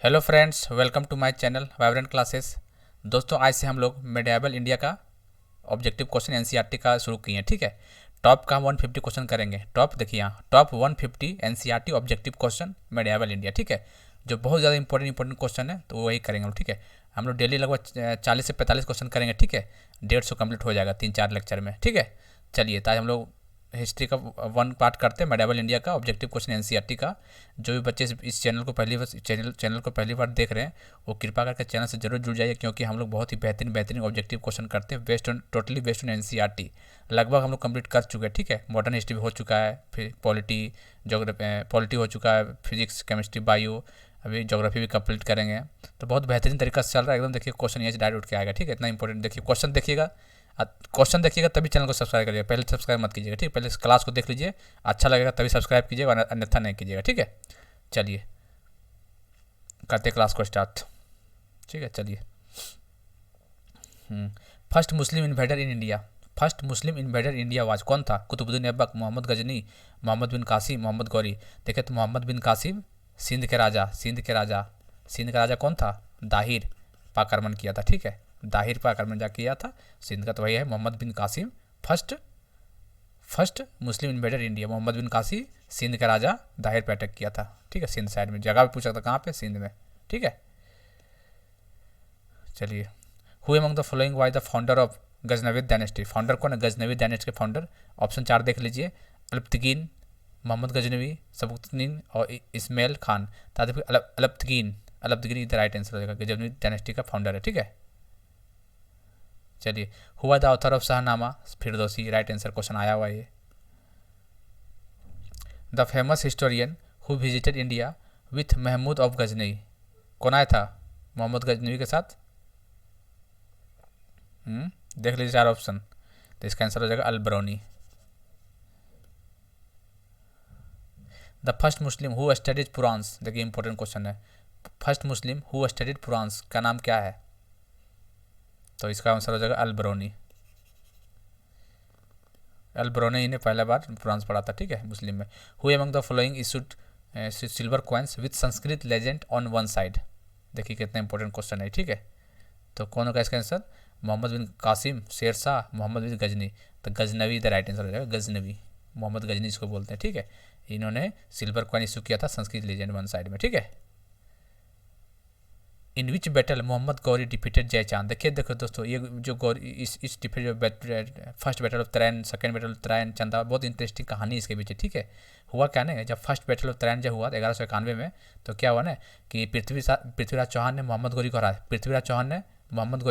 Hello friends, welcome to my channel vibrant classes. दोस्तों, आज से हम लोग मेडिएवल इंडिया का ऑब्जेक्टिव क्वेश्चन एनसीईआरटी का शुरू किए हैं। ठीक है, टॉप का हम 150 क्वेश्चन करेंगे। टॉप देखिए यहाँ, top 150 NCERT objective question medieval India. ठीक है, जो बहुत ज़्यादा इंपॉर्टेंट क्वेश्चन है तो वही करेंगे हम। ठीक है, हम लोग डेली लगभग 40 से 45 क्वेश्चन करेंगे। ठीक है, 150 कंप्लीट हो जाएगा 3-4 लेक्चर में। ठीक है, चलिए, तो आज हम लोग हिस्ट्री का वन पार्ट करते हैं, मेडिएवल इंडिया का ऑब्जेक्टिव क्वेश्चन एनसीईआरटी का। जो भी बच्चे इस चैनल को पहली बार देख रहे हैं वो कृपा करके चैनल से जरूर जुड़ जाइए, क्योंकि हम लोग बहुत ही बेहतरीन ऑब्जेक्टिव क्वेश्चन करते हैं टोटली बेस्ड ऑन एनसीईआरटी। लगभग हम लोग कंप्लीट कर चुके हैं। ठीक है, मॉडर्न हिस्ट्री भी हो चुका है, फिर पॉलिटी हो चुका है, फिजिक्स, केमिस्ट्री, बायो, अभी ज्योग्राफी भी कंप्लीट करेंगे। तो बहुत बेहतरीन तरीका से चल रहा है एकदम। देखिए, क्वेश्चन यहाँ से डायरेक्ट उठ के आएगा। ठीक है, इतना इंपॉर्टेंट। देखिए क्वेश्चन देखिएगा तभी चैनल को सब्सक्राइब करिएगा। पहले सब्सक्राइब मत कीजिएगा। ठीक, पहले क्लास को देख लीजिए, अच्छा लगेगा तभी सब्सक्राइब कीजिएगा, अन्यथा नहीं कीजिएगा। ठीक है, चलिए करते क्लास को स्टार्ट। ठीक है, चलिए। First Muslim invader in India. First Muslim invader India was कौन था? कुतुबुद्दीन ऐबक, मोहम्मद गजनी, मोहम्मद बिन कासिम, मोहम्मद गौरी। देखिए, तो मोहम्मद बिन कासिम सिंध के राजा कौन था? दाहिर पर आक्रमण किया था। ठीक है, दाहिर पर आक्रमण जा किया था सिंध का, तो वही है Mohammad bin Qasim. First Muslim invader India Mohammad bin Qasim, Sindh का राजा दाहिर पर अटैक किया था। ठीक है, सिंध साइड में जगह भी पूछा था, कहाँ पे? सिंध में। ठीक है, चलिए। Who among the following was the founder of Ghaznavid dynasty. Founder कौन है? गजनवी डायनेस्टी के फाउंडर। ऑप्शन 4 देख लीजिए। अल्पतकीन, मोहम्मद गजनवी, सबुकतीन और Ismail Khan. Alptigin is the right answer हो जाएगा। गजनवी डायनेस्टी का फाउंडर है। ठीक है, चलिए। हुआ the author of Shahnama Firdausi. Right answer question आया हुआ ये। The famous historian who visited India with Mahmud of Ghazni. कौन आया था मोहम्मद गजनवी के साथ? देख लीजिए 4 ऑप्शन, तो इसका आंसर हो जाएगा Al-Biruni. The first Muslim who studies Puranas. देखिए, इंपॉर्टेंट क्वेश्चन है। First Muslim who studied Puranas का नाम क्या है? तो इसका आंसर हो जाएगा अल-बरूनी। अल-बरूनी ने पहला बार पुरान्स पढ़ा था। ठीक है, मुस्लिम में। Who among the following issued silver coins with Sanskrit legend on one side. देखिए, कितना इंपॉर्टेंट क्वेश्चन है। ठीक है, तो कौन होगा इसका आंसर? मोहम्मद बिन कासिम, शेरशाह, मोहम्मद बिन गजनी। तो गजनवी द राइट आंसर हो जाएगा, गजनवी। मोहम्मद गजनी इसको बोलते हैं। ठीक है, इन्होंने सिल्वर कॉइन इशू किया था संस्कृत लेजेंड वन साइड में। ठीक है। In which battle Mohammad Ghori defeated Jaichand. देखो दोस्तों, ये जो गौरी इस डिफीट जो first battle of Tarain, second battle of Tarain, चंदा, बहुत इंटरेस्टिंग कहानी इसके पीछे। ठीक है, हुआ क्या ना, जब फर्स्ट बैटल ऑफ तराइन जब हुआ 1191 में, तो क्या हुआ ना कि पृथ्वीराज चौहान ने मोहम्मद गौरी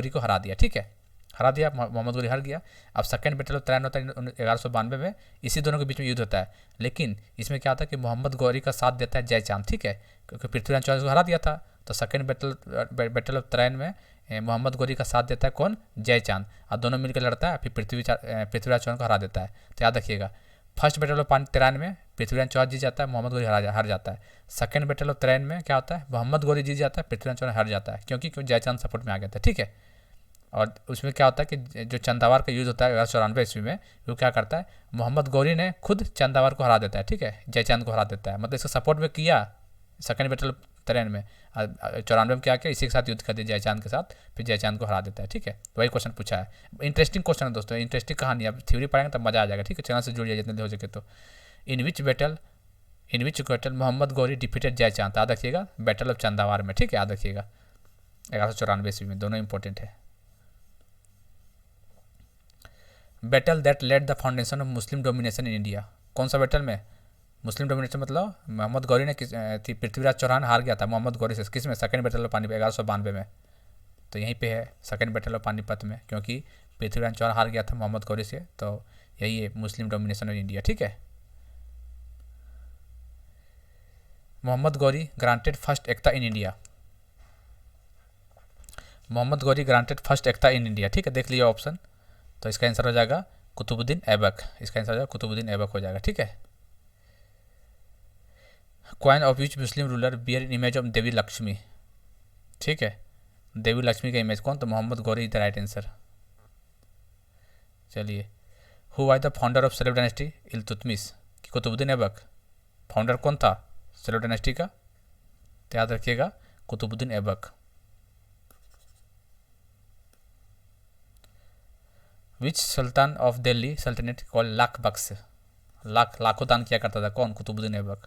को हरा दिया। ठीक है, हरा दिया, मोहम्मद गौरी हार गया। अब सेकंड बैटल ऑफ तराइन होता है 1192 में, इसी दोनों के बीच में युद्ध होता है। लेकिन इसमें क्या होता है कि मोहम्मद गौरी का साथ देता है जयचांद। ठीक है, क्योंकि पृथ्वीराज चौहान को हरा दिया था, तो सेकंड बैटल ऑफ तराइन में मोहम्मद गौरी का साथ देता है कौन? जयचांद। और दोनों मिलकर लड़ता है, फिर पृथ्वीराज चौहान को हरा देता है। तो याद रखिएगा, फर्स्ट बैटल ऑफ तराइन में पृथ्वीराज चौहान जीत जाता है, मोहम्मद गौरी हार जाता है। सेकंड बैटल ऑफ तराइन में क्या होता है? मोहम्मद गौरी जीत जाता है, पृथ्वीराज चौहान हार जाता है, क्योंकि जयचांद सपोर्ट में आ गया था। ठीक है, और उसमें क्या होता है कि जो चंदावार का युद्ध होता है 1194 ईस्वी में, वो क्या करता है, मोहम्मद गौरी ने खुद चंदावार को हरा देता है। ठीक है, जयचांद को हरा देता है, मतलब इसका सपोर्ट में किया सेकंड बैटल तरेन में। 94 में क्या किया? इसी के साथ युद्ध कर दिया जयचांद के साथ, फिर जयचांद को हरा देता है। ठीक है, तो वही क्वेश्चन पूछा है। इंटरेस्टिंग क्वेश्चन है दोस्तों, इंटरेस्टिंग कहानी। अब थ्योरी पढ़ेंगे तब मजा आ जाएगा। ठीक है, चैनल से जुड़ जाइए जितने हो सके तो। In which battle Mohammad Ghori defeated Jaichand. याद रखिएगा, बैटल ऑफ चंदावार में। ठीक है, याद रखिएगा 1194 ईस्वी में, दोनों इंपॉर्टेंट है। Battle that led the foundation of Muslim domination in India. कौन सा बैटल में मुस्लिम डोमिनेशन, मतलब मोहम्मद गौरी ने पृथ्वीराज चौहान हार गया था मोहम्मद गौरी से, किस में? सेकंड बैटल ऑफ पानीपत 1192 में। तो यहीं पे है सेकंड बैटल ऑफ पानीपत में, क्योंकि पृथ्वीराज चौहान हार गया था मोहम्मद गौरी से, तो यही है मुस्लिम डोमिनेशन ऑफ इंडिया। ठीक है, मोहम्मद गौरी ग्रांटेड फर्स्ट एकता in India. Mohammad Ghori granted first एकता इन इंडिया। ठीक है, देख लीजिए ऑप्शन, तो इसका आंसर हो जाएगा कुतुबुद्दीन ऐबक। इसका आंसर हो जाएगा कुतुबुद्दीन ऐबक हो जाएगा। ठीक है। Coin of which Muslim ruler bear in image of Devi Lakshmi. ठीक है, देवी लक्ष्मी का इमेज कौन? तो Mohammad Ghori is the right answer. चलिए। Who was the founder of slave dynasty? Iltutmish. Qutubuddin Aibak. Founder कौन था सेलेब डायनेस्टी का? तो याद रखिएगा Qutubuddin Aibak. Which sultan of Delhi सल्तनत कॉल लाख बख्श, लाखों दान किया करता था, कौन? कुतुबुद्दीन ऐबक,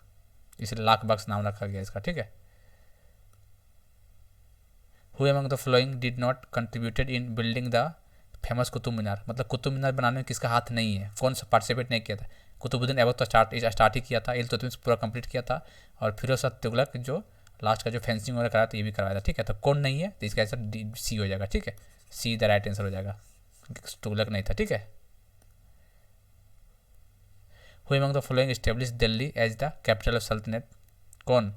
इसलिए लाख बख्श नाम रखा गया इसका, ठीक है। Who among the following did not contributed in building the famous Qutub Minar, मतलब कुतुब मीनार बनाने में किसका हाथ नहीं है, कौन सा पार्टिसिपेट नहीं किया था? कुतुबुद्दीन ऐबक तो स्टार्ट ही किया था, इल्तुतमिश पूरा कंप्लीट किया था, और फिरोज शाह तुगलक जो लास्ट का जो फेंसिंग वगैरह कराया था ये भी करवाया था, ठीक है। तो कौन नहीं है, तो इसका आंसर सी हो जाएगा, ठीक है। सी द राइट आंसर हो जाएगा, तुगलक नहीं था, ठीक है। Who among the following establish Delhi as the capital of sultanate, कौन?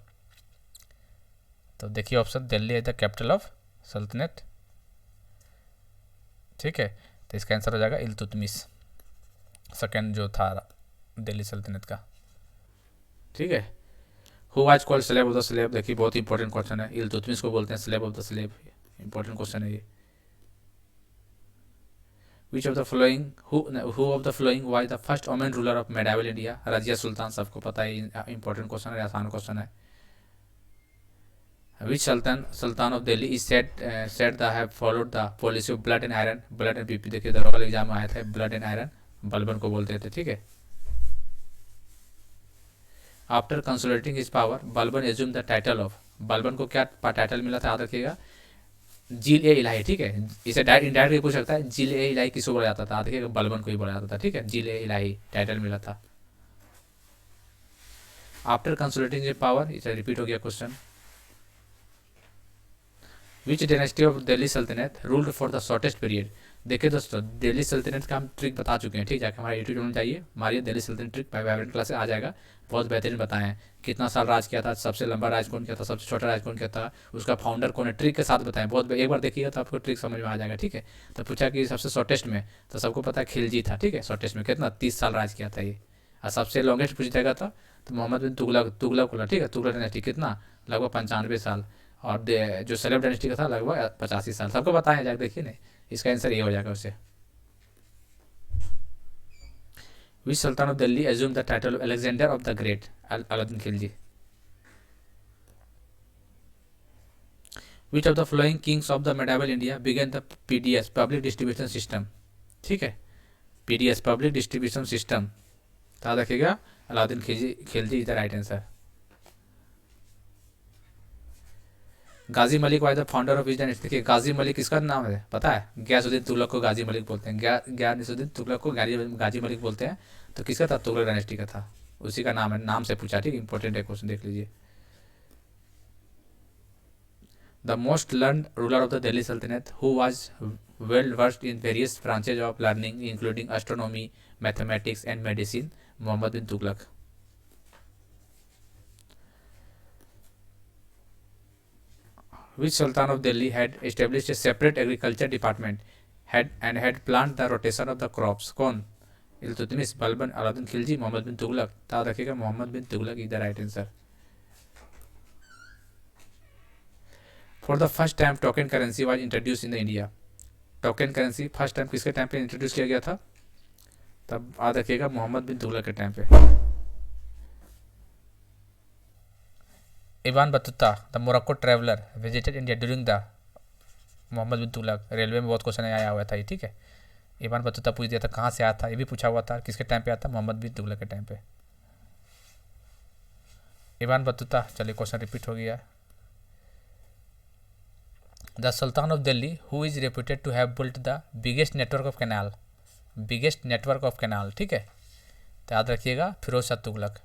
तो देखिए option, Delhi as the capital of sultanate, ठीक है। तो इसका आंसर हो जाएगा इल्तुतमिश, सेकंड जो था दिल्ली सल्तनत का, ठीक है। Who was called slave of the slave, देखिए बहुत इंपॉर्टेंट क्वेश्चन है, इल्तुतमिश को बोलते हैं slave of the slave, important question है ये। Which of the following who of the following was the first women ruler of medieval India, Razia Sultan, सबको पता है, इंपॉर्टेंट क्वेश्चन है, आसान क्वेश्चन है। Which Sultan of Delhi is said to have followed the policy of blood and iron, blood and BP, देखिए दरोगा exam में आया था, ब्लड एंड आयरन, बलबन को बोलते थे, ठीक है। After consolidating his power Balban assume the title of, Balban को क्या टाइटल मिला था, याद रखिएगा, जिल ए इलाही, ठीक है। इसे इनडायरेक्टली पूछ सकता है, जिल ए इलाही किसको बोला जाता था, याद रखिएगा, बलबन को ही बोला जाता था, ठीक है, जिल ए इलाही टाइटल मिला था। आफ्टर कंसोलिडेटिंग हिज पावर, इसे रिपीट हो गया question, which dynasty of Delhi सल्तनत ruled for the shortest period. देखिए दोस्तों, दिल्ली सल्तनत का हम ट्रिक बता चुके हैं, ठीक है, हमारे यूट्यूब चैनल जाइए, हमारी दिल्ली सल्तनत ट्रिक वाइब्रेंट क्लास आ जाएगा, बहुत बेहतरीन बताए हैं, कितना साल राज किया था, सबसे लंबा राज कौन किया था, सबसे छोटा राज कौन किया था, उसका फाउंडर कौन है, ट्रिक के साथ बताएं, बहुत एक बार देखिएगा तो आपको ट्रिक समझ में आ जाएगा, ठीक है। तो पूछा कि सबसे शॉर्टेस्ट में, तो सबको पता है खिलजी था, ठीक है, शॉर्टेस्ट में कितना 30 साल राज किया था ये। और सबसे लॉन्गेस्ट पूछ जाएगा तो मोहम्मद बिन तुगलक बोला, ठीक है, तुगलक डायनेस्टी कितना, लगभग 95 साल, और जो सलेब डायनेस्टी का था लगभग 85 साल, सबको बताया जाएगा, देखिए नहीं, इसका आंसर ये हो जाएगा उससे। Which sultan of Delhi assume the title of Alexander of the great, Alauddin Khilji. Which of the following kings of the medieval India began the PDS public distribution system, ठीक है, पीडीएस पब्लिक डिस्ट्रीब्यूशन सिस्टम, याद रखिएगा, Alauddin Khilji is the right answer. Ghazi Malik was the founder of his dynasty, देखिए गाजी मलिक किसका नाम है पता है, गयासुद्दीन तुगलक को गाजी मलिक बोलते हैं, गयासुद्दीन तुगलक को गाजी मलिक बोलते हैं, तो किसका था, तुगलक डायनेस्टी का था, उसी का नाम है, नाम से पूछा, ठीक, इंपॉर्टेंट है क्वेश्चन, देख लीजिए। The most learn ruler of the Delhi सल्तनत who was well versed in various branches of learning including astronomy, mathematics and medicine, Mohammad bin Tughlaq. Which Sultan of Delhi had established a separate agriculture department had planned the rotation of the crops, कौन? इल्तुतमिश, बलबन, अलाउद्दीन खिलजी, मोहम्मद बिन तुगलक, याद रखिएगा, Mohammad bin Tughlaq is the right answer. For the first time token currency was introduce in the India, token currency first time किसके time पे introduce किया गया था, तब याद रखिएगा, मोहम्मद बिन तुगलक के टाइम पे। Ibn Battuta the Morocco traveller visited India during the, Mohammad bin Tughlaq, railway में बहुत क्वेश्चन आया हुआ था ये, ठीक है। इबान बतूता पूछ दिया था कहाँ से आया था, ये भी पूछा हुआ था, किसके टाइम पे आया था, मोहम्मद बिन तुगलक के टाइम पे। इबान बतूता, चलिए क्वेश्चन रिपीट हो गया। The sultan of Delhi who is reputed to have built the biggest network of canal, biggest network of canal, ठीक है, तो याद रखिएगा, Firoz Shah Tughlaq.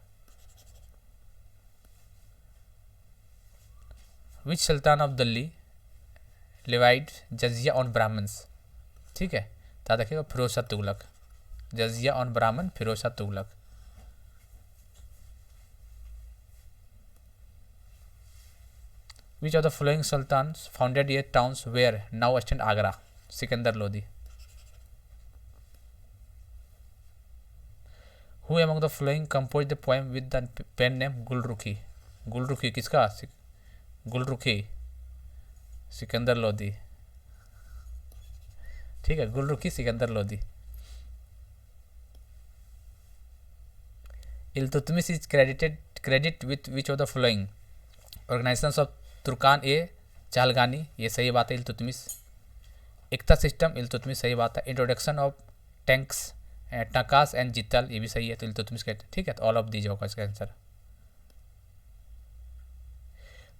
Which sultan of Delhi levied jizya on Brahmins, ठीक है, तो याद रखिएगा, Firoz Shah Tughlaq, jizya on Brahmin, Firoz Shah Tughlaq. Which of the following sultans founded ये towns where now stand Agra, Sikandar Lodi. Who among the following compose the poem with the pen name Gulrukhi, Gulrukhi किसका, गुलरुखी, सिकंदर लोदी, ठीक है, Gulrukhi Sikandar Lodi. Iltutmish is credit with which of the following organisations of Turkan e Chahalgani, ये सही बात है, इल्तुतमिश। एकता system, Iltutmish सही बात है। इंट्रोडक्शन ऑफ टैंक्स, टकास एंड जितल, ये भी सही है, तो इल्तुतमिश कहते हैं, ठीक है। तो ऑल ऑफ दीज होगा इसका आंसर।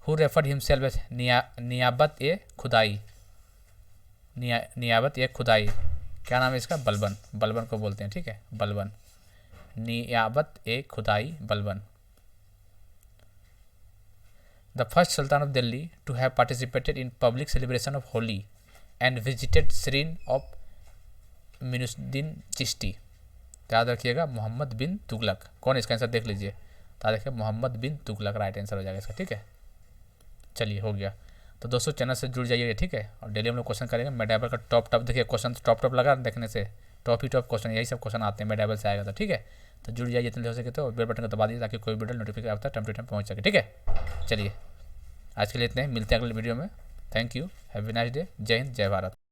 Who referred himself as Niyabat e Khudai, Niyabat e खुदाई, क्या नाम है इसका? बलबन, बलबन को बोलते हैं, ठीक है, Balban, Niyabat e Khudai Balban. The first sultan of Delhi to have participated in public celebration of Holi and visited shrine of Moinuddin Chishti, याद रखिएगा मोहम्मद बिन तुगलक। कौन, इसका आंसर देख लीजिए, तो देखिए मोहम्मद बिन तुगलक राइट आंसर हो जाएगा इसका, ठीक है। चलिए हो गया। तो दोस्तों चैनल से जुड़ जाइए, ठीक है, और डेली हम लोग क्वेश्चन करेंगे। मेडिएवल का टॉप देखिए क्वेश्चन, टॉप लगा देखने से टॉप ही टॉप क्वेश्चन, यही सब क्वेश्चन आते हैं मेडिएवल से आएगा, तो ठीक है। तो जुड़ जाइए जितने हो सके, तो बेल बटन को दबा दीजिए ताकि कोई वीडियो नोटिफिकेशन आता है टाइम टू टाइम पहुँच सके, ठीक है। चलिए आज के लिए इतने, मिलते हैं अगले वीडियो में। Thank you, have a nice day, जय हिंद, जय भारत।